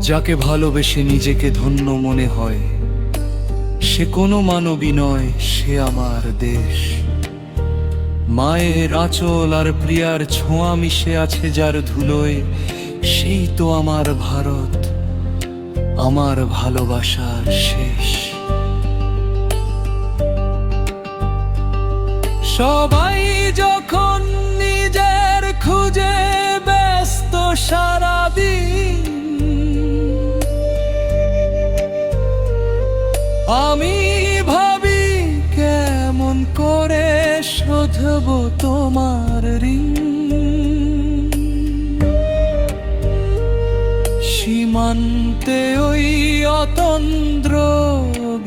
যাকে ভালোবেসে নিজেকে ধন্য মনে হয়, সে কোনো মানবী নয়, সে আমার দেশ। মায়ের আঁচল আর প্রিয়ার ছোঁয়া মিশে আছে যার ধুলোয়, সেই তো আমার ভারত, আমার ভালোবাসার শেষ। সবাই যখন নিজের খুঁজে ব্যস্ত সারাদিন, আমি ভাবি কেমন করে শোধব তোমার ঋণ। সীমান্তে ওই অতন্দ্র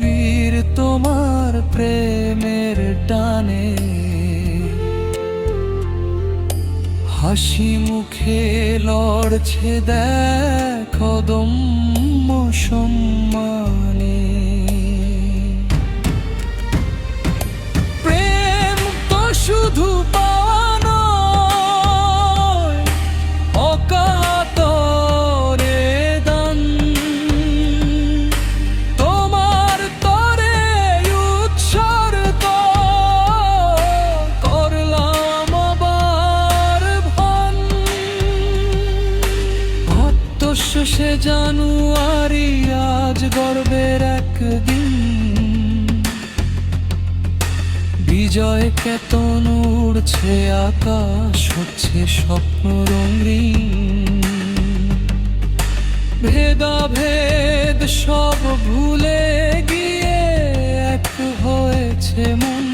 বীর তোমার প্রেমের টানে হাসি মুখে লড়ছে দেখো দম্য সম্মানে। প্রেম তো শুধু পাওয়া নয়, অকাতরে দান। তোমার তরে উৎসর্গ করলাম আবার ভান। ভাদ্রশেষে জানুয়ারি আজ গর্বের একদিন, বিজয় কেতন উড়ছে আকাশ হচ্ছে স্বপ্ন রঙিন। ভেদাভেদ সব ভুলে গিয়ে এক হয়েছে মন।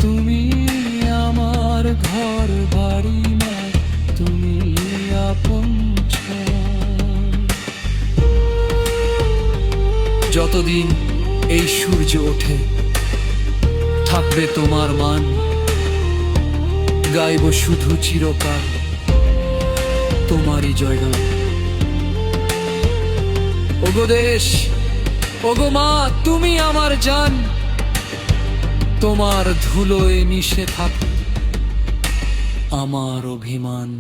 তুমি আমার ঘর বাড়ি না, তুমি আপন। যতদিন এই সূর্য ওঠে থাকবে তোমার মান, গাইব শুধু চিরকাল তোমারই জয়গান। ওগো দেশ, ওগো মা, তুমি আমার জান, তোমার ধুলোয় মিশে থাক আমার অভিমান।